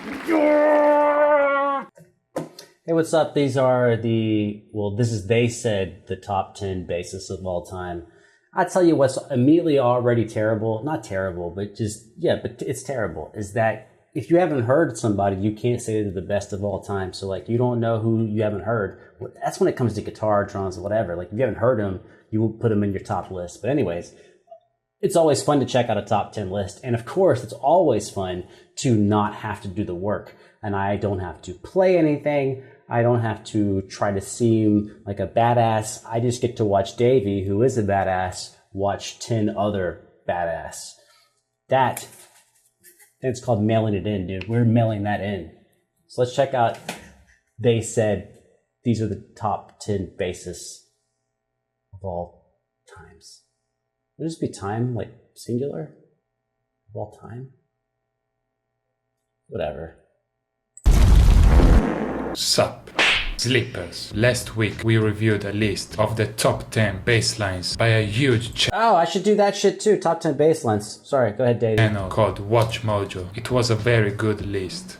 Hey, what's up? These are they said the top 10 bassists of all time. I tell you what's immediately already terrible, not terrible, but but it's terrible, is that if you haven't heard somebody, you can't say they're the best of all time. So like, you don't know who you haven't heard. That's when it comes to guitar, drums, whatever. Like if you haven't heard them, you will put them in your top list. But anyways, it's always fun to check out a top 10 list. And of course, it's always fun to not have to do the work. And I don't have to play anything. I don't have to try to seem like a badass. I just get to watch Davey, who is a badass, watch 10 other badass. It's called mailing it in, dude. We're mailing that in. So let's check out. They said these are the top 10 bassists of all times. Would this be time, like singular? Of all time? Whatever. Sup, Sleepers. Last week we reviewed a list of the top 10 bass lines by a huge Oh, I should do that shit too. Top 10 bass lines. Sorry, go ahead, Dave. channel called Watch Mojo. It was a very good list.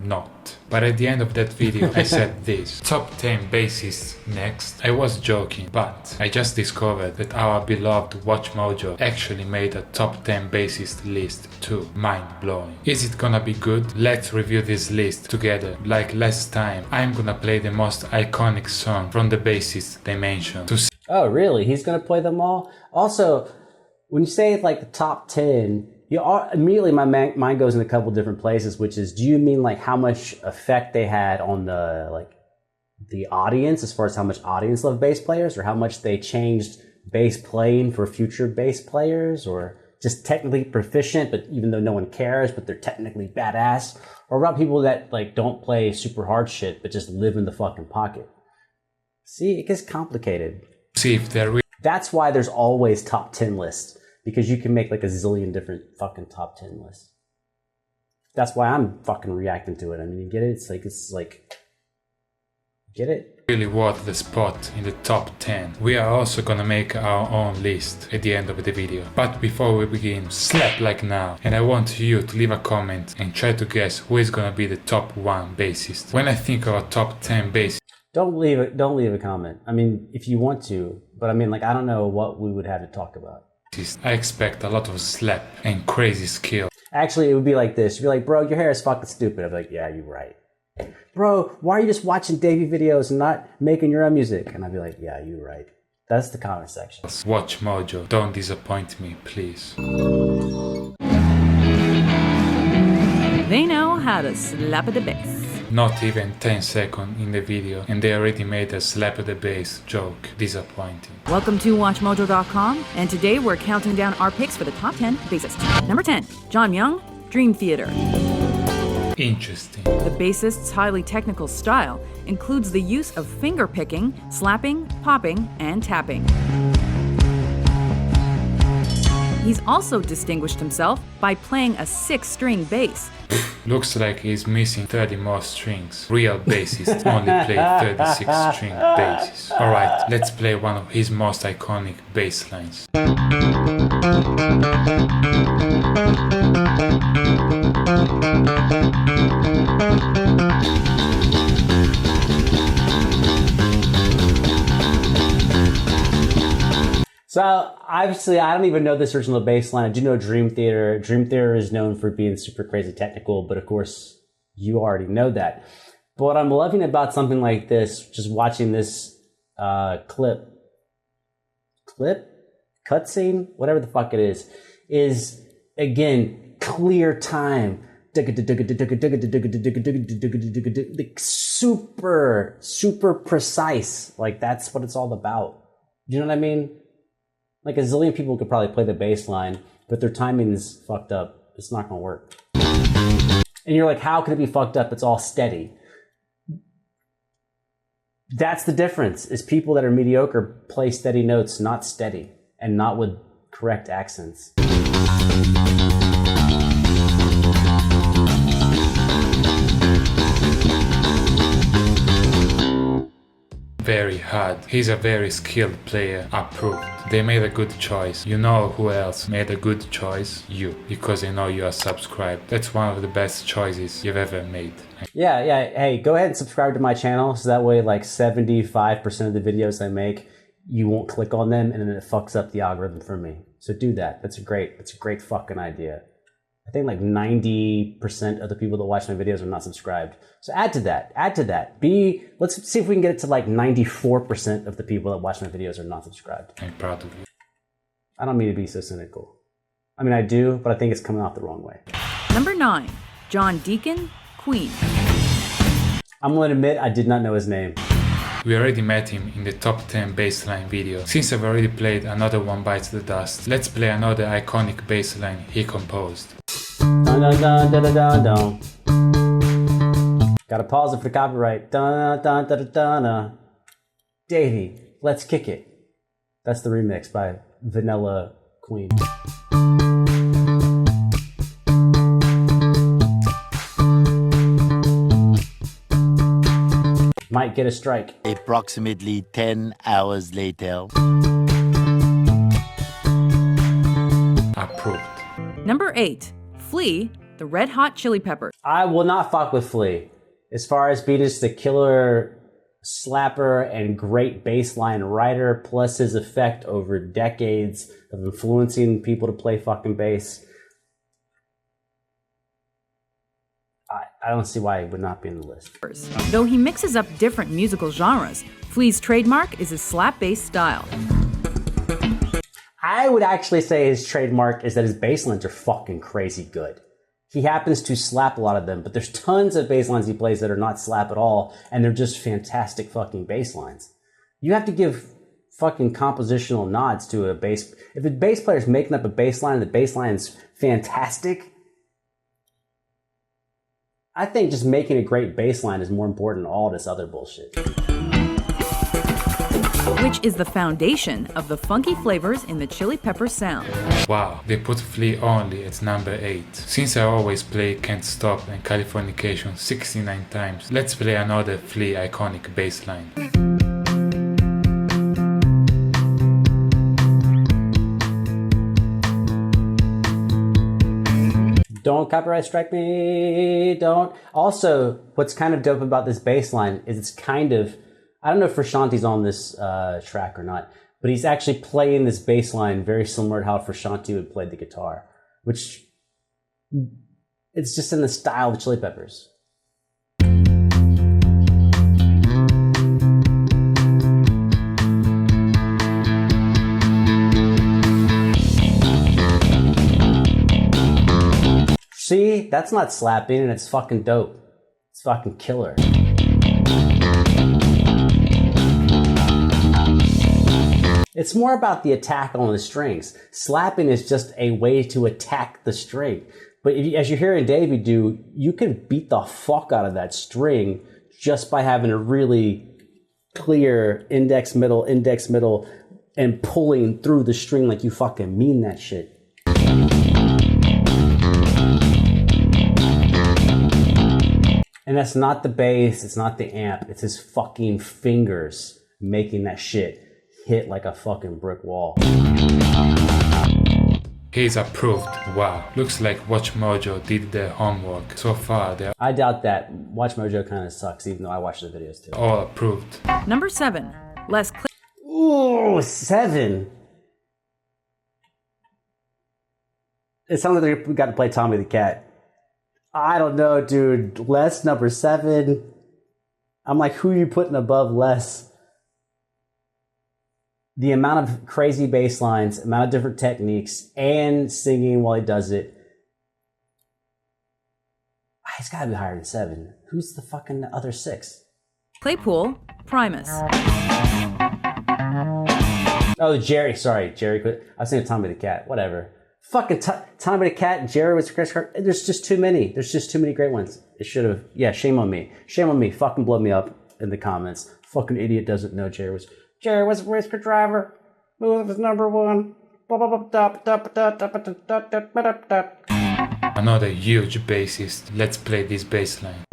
Not. But at the end of that video I said this: top 10 bassists next. I was joking, but I just discovered that our beloved Watch Mojo actually made a top 10 bassist list too. Mind blowing. Is it gonna be good? Let's review this list together. Like last time, I'm gonna play the most iconic song from the bassists they mentioned. Oh, really? He's gonna play them all? Also, when you say like the top 10, immediately my mind goes in a couple different places, which is, do you mean like how much effect they had on the audience, as far as how much audience loved bass players, or how much they changed bass playing for future bass players, or just technically proficient, but even though no one cares, but they're technically badass, or about people that like don't play super hard shit, but just live in the fucking pocket? See, it gets complicated. See if they're That's why there's always top 10 lists. Because you can make like a zillion different fucking top 10 lists. That's why I'm fucking reacting to it. I mean, you get it? It's like, get it? really worth the spot in the top 10. We are also gonna make our own list at the end of the video. But before we begin, slap like now. And I want you to leave a comment and try to guess who is gonna be the top 1 bassist. When I think of a top 10 bassist, Don't leave a comment. I mean, if you want to, but I mean, like, I don't know what we would have to talk about. I expect a lot of slap and crazy skill. Actually, it would be like this. You'd be like, bro, your hair is fucking stupid. I'd be like, yeah, you're right. Bro, why are you just watching Davey videos and not making your own music? And I'd be like, yeah, you're right. That's the comment section. Watch Mojo, don't disappoint me, please. They know how to slap at the bass. Not even 10 seconds in the video and they already made a slap at the bass joke. Disappointing. Welcome to WatchMojo.com, and today we're counting down our picks for the top 10 bassists. Number 10, John Young, Dream Theater. Interesting. The bassist's highly technical style includes the use of finger picking, slapping, popping, and tapping. He's also distinguished himself by playing a 6-string bass. Looks like he's missing 30 more strings. Real bassists only play 36-string basses. Alright, let's play one of his most iconic bass lines. So obviously, I don't even know this original bass line. I do know Dream Theater. Dream Theater is known for being super crazy technical, but of course, you already know that. But what I'm loving about something like this, just watching this cutscene, whatever the fuck it is again, clear time. Like super precise. Like, that's what it's all about. Do you know what I mean? Like, a zillion people could probably play the bass line, but their timing is fucked up. It's not gonna work. And you're like, how can it be fucked up? It's all steady. That's the difference, is people that are mediocre play steady notes, not steady, and not with correct accents. very hard. He's a very skilled player. Approved. They made a good choice. You know who else made a good choice? You. Because I know you are subscribed. That's one of the best choices you've ever made. Yeah. Hey, go ahead and subscribe to my channel so that way like 75% of the videos I make, you won't click on them and then it fucks up the algorithm for me. So do that. That's a great fucking idea. I think like 90% of the people that watch my videos are not subscribed. So add to that. Let's see if we can get it to like 94% of the people that watch my videos are not subscribed. I'm proud of you. I don't mean to be so cynical. I mean, I do, but I think it's coming off the wrong way. Number 9, John Deacon, Queen. I'm going to admit I did not know his name. We already met him in the top 10 bassline video. Since I've already played Another One Bites the Dust, let's play another iconic bassline he composed. Dun, dun, dun, dun, dun, dun, dun. Gotta pause it for the copyright. Dun, dun, dun, dun, dun, dun. Davie, let's kick it. That's the remix by Vanilla Queen. Might get a strike. Approximately 10 hours later. Approved. Number 8, Flea, the Red Hot Chili Peppers. I will not fuck with Flea. As far as being just the killer slapper and great bassline writer, plus his effect over decades of influencing people to play fucking bass, I don't see why he would not be in the list. Though he mixes up different musical genres, Flea's trademark is his slap bass style. I would actually say his trademark is that his bass lines are fucking crazy good. He happens to slap a lot of them, but there's tons of bass lines he plays that are not slap at all, and they're just fantastic fucking bass lines. You have to give fucking compositional nods to a bass. If a bass player is making up a bass line and the bass line is fantastic, I think just making a great bass line is more important than all this other bullshit. Which is the foundation of the funky flavors in the Chili Peppers sound. Wow, they put Flea only at number 8. Since I always play Can't Stop and Californication 69 times, let's play another Flea iconic bass line. Don't copyright strike me, don't. Also, what's kind of dope about this bass line is it's kind of, I don't know if Frusciante's on this track or not, but he's actually playing this bass line very similar to how Frusciante would play the guitar, which it's just in the style of the Chili Peppers. See, that's not slapping and it's fucking dope. It's fucking killer. It's more about the attack on the strings. Slapping is just a way to attack the string. But if you, as you hear in Davie do, you can beat the fuck out of that string just by having a really clear index, middle, and pulling through the string like you fucking mean that shit. And that's not the bass, it's not the amp, it's his fucking fingers making that shit hit like a fucking brick wall. He's approved. Wow. Looks like Watch Mojo did their homework. So far, they're I doubt that. Watch Mojo kind of sucks, even though I watch the videos too. all approved. Number 7, Les Ooh, 7. It sounds like we got to play Tommy the Cat. I don't know, dude. Les, number 7. I'm like, who are you putting above Les? The amount of crazy bass lines, amount of different techniques, and singing while he does it. He's got to be higher than 7. Who's the fucking other 6? Claypool, Primus. Oh, Jerry. Sorry, Jerry. I was thinking Tommy the Cat. Whatever. Fucking Tommy the Cat and Jerry was Chris Carter. There's just too many. There's just too many great ones. It should have. Yeah, shame on me. Shame on me. Fucking blow me up in the comments. Fucking idiot doesn't know Jerry was a race car driver. Who was number 1. Another huge bassist. Let's play this bass line.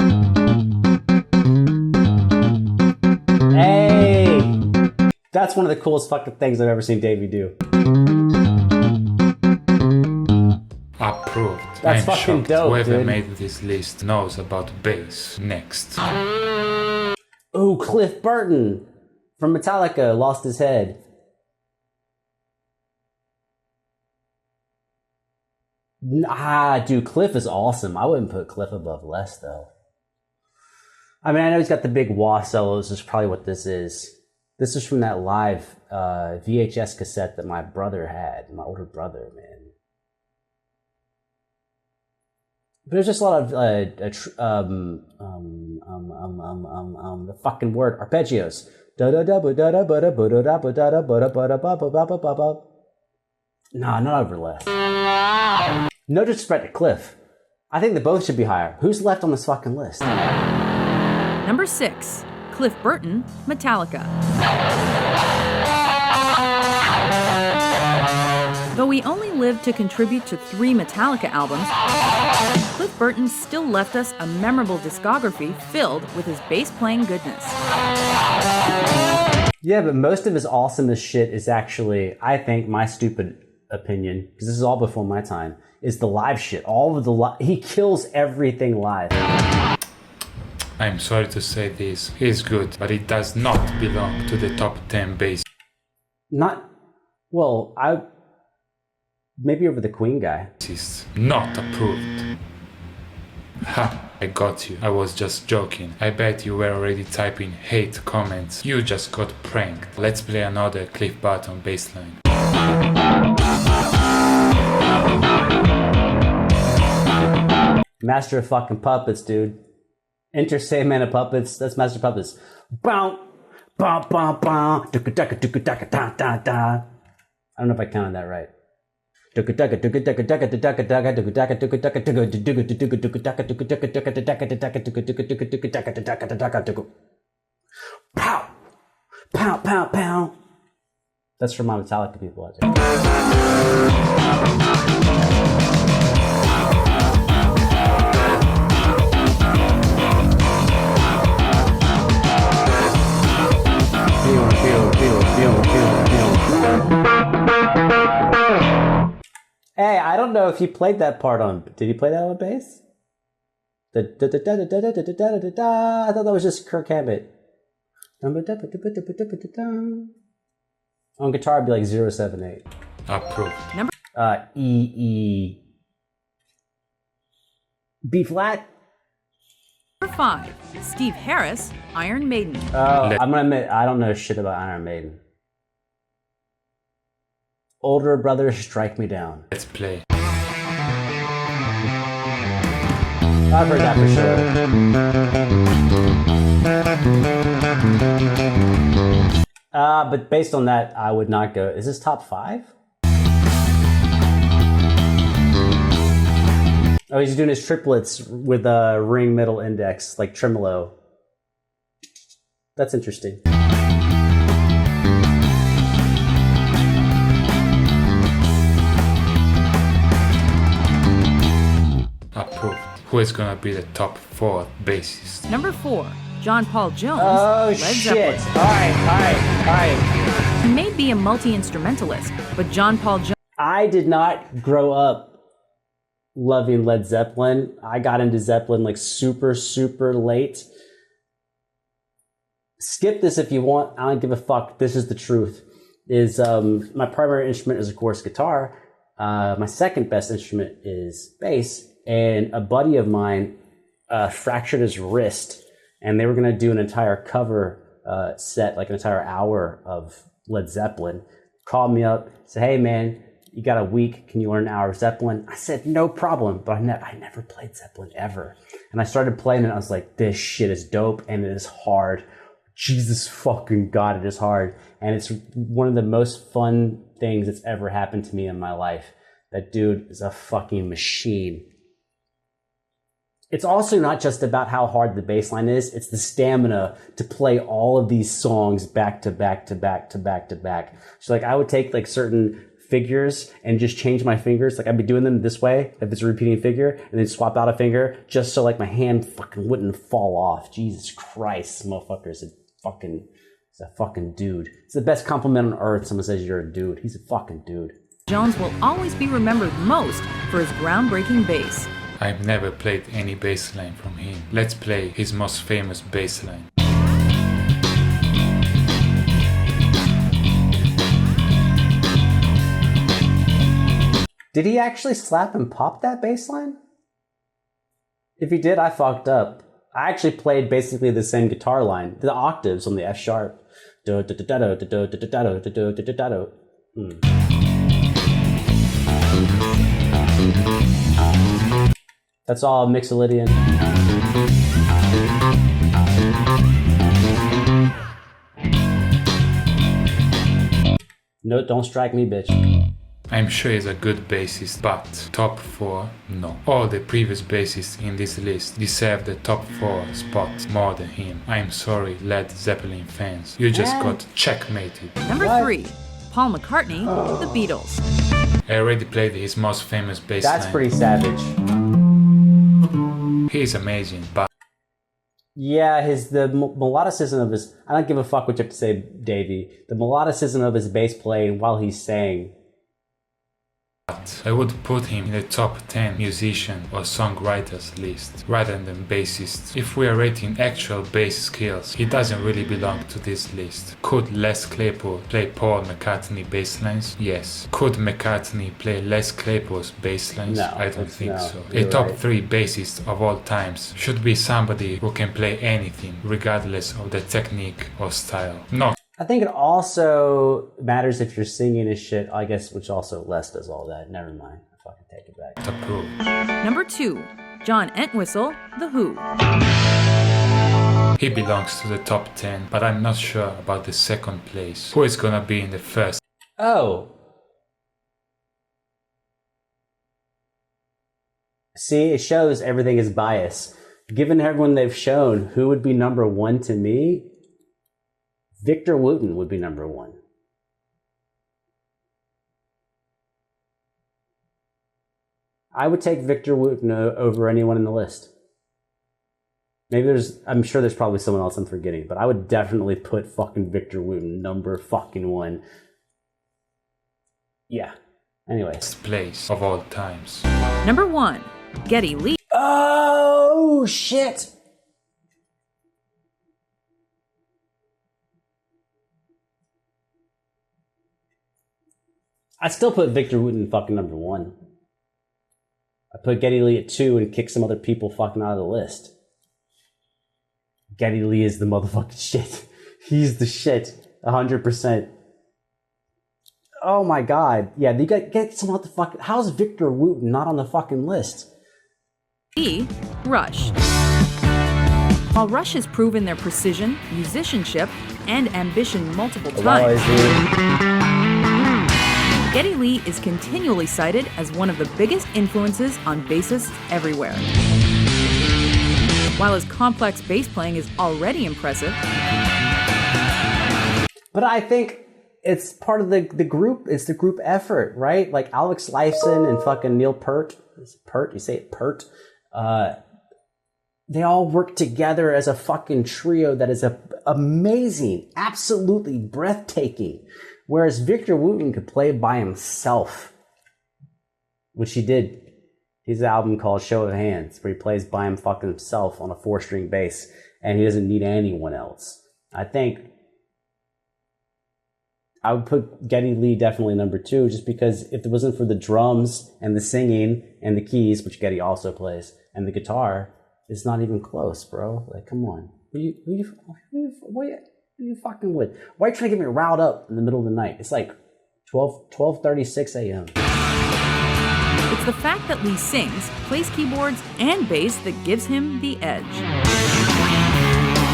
Hey! That's one of the coolest fucking things I've ever seen Davey do. Approved. That's I'm fucking shocked. dope, Whoever dude. made this list knows about bass. Next. Ooh, Cliff Burton from Metallica lost his head. Dude, Cliff is awesome. I wouldn't put Cliff above Les, though. I mean, I know he's got the big wah solos. Is probably what this is. This is from that live VHS cassette that my brother had, my older brother, man. But there's just a lot of the fucking word arpeggios. Nah, not over Les. No disrespect to Cliff. I think they both should be higher. Who's left on this fucking list? Number 6, Cliff Burton, Metallica. Though he only lived to contribute to 3 Metallica albums, Cliff Burton still left us a memorable discography filled with his bass-playing goodness. Yeah, but most of his awesomest shit is actually, I think, my stupid opinion, because this is all before my time, is the live shit. All of the he kills everything live. I'm sorry to say this. He's good, but he does not belong to the top 10 bass. Maybe over the Queen guy. Not approved. Ha, I got you. I was just joking. I bet you were already typing hate comments. You just got pranked. Let's play another Cliff Burton bassline. Master of fucking puppets, dude. Enter Sandman of Puppets. That's Master of Puppets. Bow, bow, bow, bow. I don't know if I counted that right. Pow! Pow, pow, pow. That's for my Metallica people out there. Hey, I don't know if he played that part on. Did he play that on bass? I thought that was just Kirk Hammett. On guitar, it'd be like 078. Approved. E. B flat. Number 5, Steve Harris, Iron Maiden. I'm gonna admit, I don't know shit about Iron Maiden. Older brothers strike me down. Let's play. I've heard that for sure. But based on that, I would not go. Is this top 5? Oh, he's doing his triplets with a ring middle index, like tremolo. That's interesting. Approved. Who is gonna be the top 4 bassist? Number 4, John Paul Jones, Oh, Led shit. Zeppelin. All right. He may be a multi-instrumentalist, but John Paul Jones... I did not grow up loving Led Zeppelin. I got into Zeppelin like super, super late. Skip this if you want. I don't give a fuck. This is the truth. My primary instrument is, of course, guitar. My second best instrument is bass. And a buddy of mine fractured his wrist, and they were going to do an entire cover set, like an entire hour of Led Zeppelin. Called me up, said, "Hey man, you got a week? Can you learn an hour of Zeppelin?" I said, "No problem," but I never played Zeppelin ever. And I started playing it, and I was like, "This shit is dope, and it is hard. Jesus fucking God, it is hard." And it's one of the most fun things that's ever happened to me in my life. That dude is a fucking machine. It's also not just about how hard the bass line is, it's the stamina to play all of these songs back to back to back to back to back. So like I would take like certain figures and just change my fingers. Like I'd be doing them this way, if it's a repeating figure, and then swap out a finger just so like my hand fucking wouldn't fall off. Jesus Christ, motherfuckers, it fucking He's a fucking dude. It's the best compliment on earth. Someone says you're a dude. He's a fucking dude. Jones will always be remembered most for his groundbreaking bass. I've never played any bass line from him. Let's play his most famous bass line. Did he actually slap and pop that bass line? If he did, I fucked up. I actually played basically the same guitar line, the octaves on the F sharp. That's all Mixolydian. No, don't strike me, bitch. I'm sure he's a good bassist, but top 4, no. All the previous bassists in this list deserve the top 4 spot more than him. I'm sorry, Led Zeppelin fans. You just got checkmated. Number 3, Paul McCartney, The Beatles. I already played his most famous bass That's line. pretty savage. He's amazing, but yeah, the melodicism of his... I don't give a fuck what you have to say, Davey. The melodicism of his bass playing while he's saying... I would put him in the top 10 musician or songwriters list rather than bassist. If we are rating actual bass skills, he doesn't really belong to this list. Could Les Claypool play Paul McCartney bass lines? Yes. Could McCartney play Les Claypool's bass lines? No, I don't think so. You're A top right. 3 bassist of all times should be somebody who can play anything regardless of the technique or style. Not I think it also matters if you're singing his shit, I guess, which also Les does all that. Never mind. I fucking take it back. approve. Number 2, John Entwistle, The Who. He belongs to the top 10, but I'm not sure about the second place. Who is gonna be in the first? Oh. See, it shows everything is bias. Given everyone they've shown, who would be number 1 to me? Victor Wooten would be number 1. I would take Victor Wooten over anyone in the list. I'm sure there's probably someone else I'm forgetting, but I would definitely put fucking Victor Wooten number fucking 1. Yeah. Anyways. Place of all times. Number 1, Geddy Lee. Oh, shit! I still put Victor Wooten fucking number 1. I put Geddy Lee at 2 and kick some other people fucking out of the list. Geddy Lee is the motherfucking shit. He's the shit. 100%. Oh my god. Yeah, you gotta get some other fucking... How's Victor Wooten not on the fucking list? E. Rush. While Rush has proven their precision, musicianship, and ambition multiple times, Geddy Lee is continually cited as one of the biggest influences on bassists everywhere. While his complex bass playing is already impressive, but I think it's part of the group. It's the group effort, right? Like Alex Lifeson and fucking Neil Peart. Is it Peart? You say it Peart? They all work together as a fucking trio that is amazing, absolutely breathtaking. Whereas Victor Wooten could play by himself, which he did. He's an album called Show of Hands, where he plays by him fucking himself on a 4-string bass, and he doesn't need anyone else. I think I would put Geddy Lee definitely number 2, just because if it wasn't for the drums and the singing and the keys, which Geddy also plays, and the guitar, it's not even close, bro. Like, come on. Who you fucking with? Why are you trying to get me riled up in the middle of the night? It's like 12:36 a.m. it's the fact that Lee sings, plays keyboards, and bass that gives him the edge.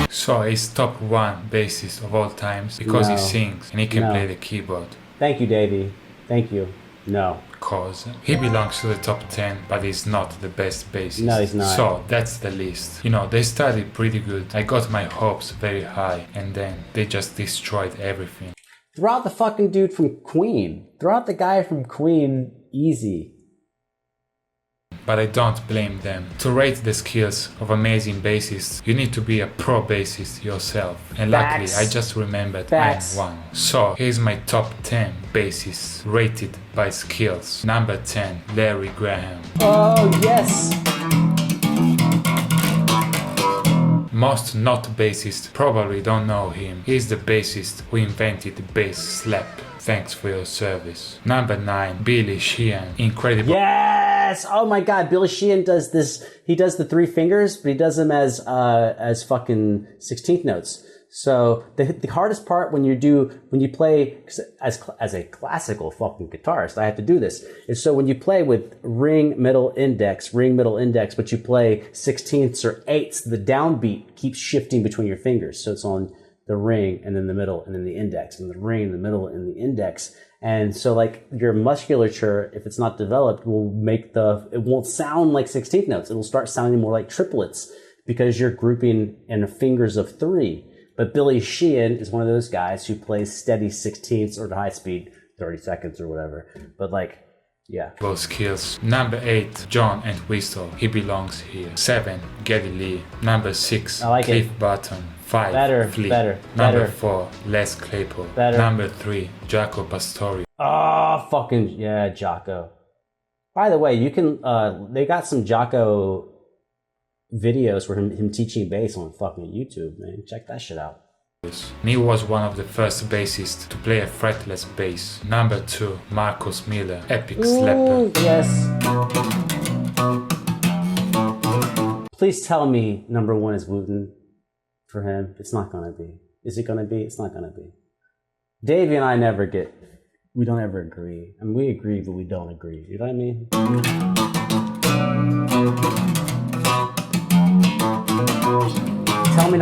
So he's top 1 bassist of all times because he sings and he can play the keyboard. Thank you, Davey. Thank you. No. Because he belongs to the top 10, but he's not the best bassist. No, he's not. So that's the list. You know, they started pretty good. I got my hopes very high, and then they just destroyed everything. Throw out the fucking dude from Queen. Throw out the guy from Queen easy. but I don't blame them. To rate the skills of amazing bassists, you need to be a pro bassist yourself. And luckily, I just remembered I'm one. So here's my top 10 bassists rated by skills. Number 10, Larry Graham. Oh, yes! Most not bassists probably don't know him. He's the bassist who invented the bass slap. Thanks for your service. Number 9, Billy Sheehan. Incredible. Yes! Oh my god, Billy Sheehan does this. He does the 3 fingers, but he does them as fucking 16th notes. So the hardest part when you play as a classical fucking guitarist, I have to do this, is so when you play with ring, middle, index, but you play 16ths or 8ths, the downbeat keeps shifting between your fingers. So it's on the ring and then the middle and then the index and the ring and the middle and the index. And so like your musculature, if it's not developed, it won't sound like 16th notes. It'll start sounding more like triplets because you're grouping in fingers of 3. But Billy Sheehan is one of those guys who plays steady 16ths or high speed 30 seconds or whatever. But like, yeah. Both skills. Number 8, John Entwistle. He belongs here. 7, Geddy Lee. Number 6, Cliff Burton. 5, Flea. Number 4, Les Claypool. Number 3, Jaco Pastorius. Oh, fucking, yeah, Jaco. By the way, you can, they got some Jaco videos for him teaching bass on fucking YouTube, man. Check that shit out. He was one of the first bassists to play a fretless bass. Number 2, Marcus Miller, epic slapper. Yes. Please tell me number 1 is Wooten for him. It's not gonna be. Is it gonna be? It's not gonna be. Davie and I we don't ever agree. I mean, we agree, but we don't agree. You know what I mean? Tell me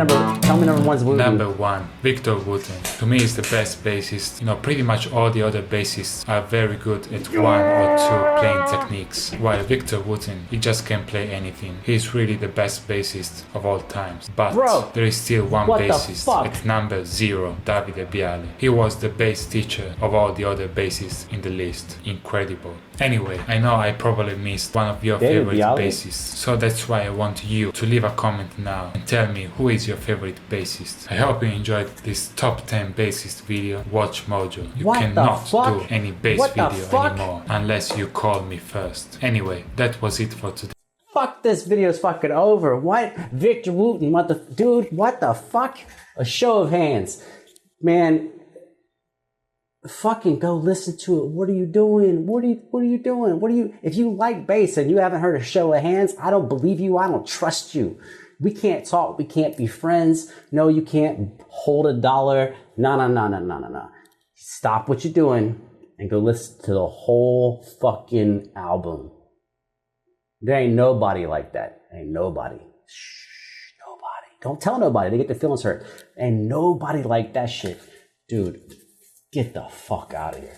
number 1 is Wooten. Number 1, Victor Wooten. To me, he's the best bassist. You know, pretty much all the other bassists are very good at 1 or 2 playing techniques. While Victor Wooten, he just can play anything. He's really the best bassist of all times. But there is still one bassist at number 0, Davide Biale. He was the bass teacher of all the other bassists in the list. Incredible. Anyway, I know I probably missed one of your favorite bassists, so that's why I want you to leave a comment now and tell me who is your favorite bassist. I hope you enjoyed this top 10 bassist video. Watch Mojo. You cannot do any bass video anymore unless you call me first. Anyway, that was it for today. Fuck, this video's fucking over. What? Victor Wooten, dude, what the fuck? A show of hands. Man, fucking go listen to it. What are you doing? What are you doing? If you like bass and you haven't heard a show of hands, I don't believe you. I don't trust you. We can't talk. We can't be friends. No, you can't hold $1. No. Stop what you're doing and go listen to the whole fucking album. There ain't nobody like that. Ain't nobody. Shh, nobody. Don't tell nobody. They get their feelings hurt. Ain't nobody like that shit. Dude, get the fuck out of here.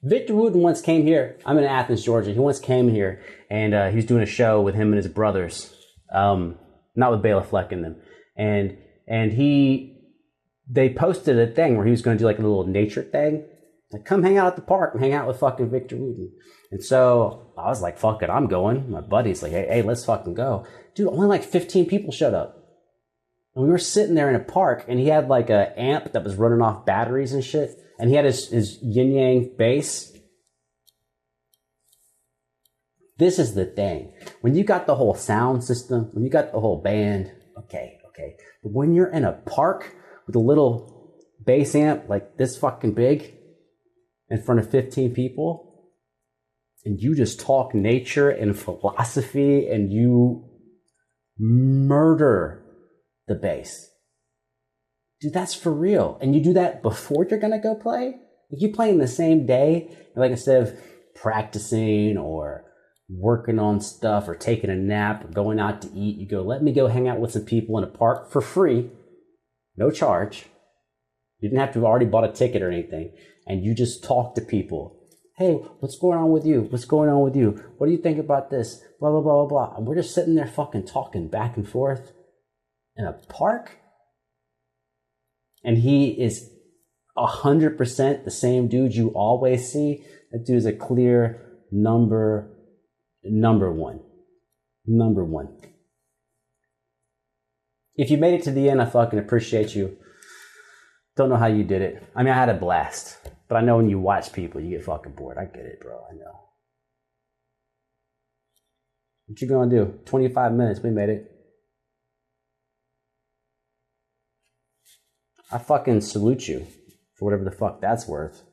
Victor Wooten once came here. I'm in Athens, Georgia. He once came here and he was doing a show with him and his brothers. Not with Bela Fleck in them. And they posted a thing where he was going to do like a little nature thing. Like, come hang out at the park and hang out with fucking Victor Wooten. And so I was like, fuck it, I'm going. My buddy's like, hey, let's fucking go. Dude, only like 15 people showed up. And we were sitting there in a park and he had like a amp that was running off batteries and shit. And he had his yin-yang bass. This is the thing. When you got the whole sound system, when you got the whole band, okay. But when you're in a park with a little bass amp like this fucking big in front of 15 people, and you just talk nature and philosophy and you murder the bass. Dude, that's for real. And you do that before you're gonna go play? Like, you play in the same day, and like instead of practicing or working on stuff or taking a nap or going out to eat, you go, let me go hang out with some people in a park for free, no charge. You didn't have to have already bought a ticket or anything. And you just talk to people. Hey, what's going on with you? What's going on with you? What do you think about this? Blah, blah, blah, blah, blah. And we're just sitting there fucking talking back and forth in a park. And he is 100% the same dude you always see, that dude's a clear number one. Number one. If you made it to the end, I fucking appreciate you. Don't know how you did it. I mean, I had a blast. But I know when you watch people, you get fucking bored. I get it, bro. I know. What you gonna do? 25 minutes. We made it. I fucking salute you for whatever the fuck that's worth.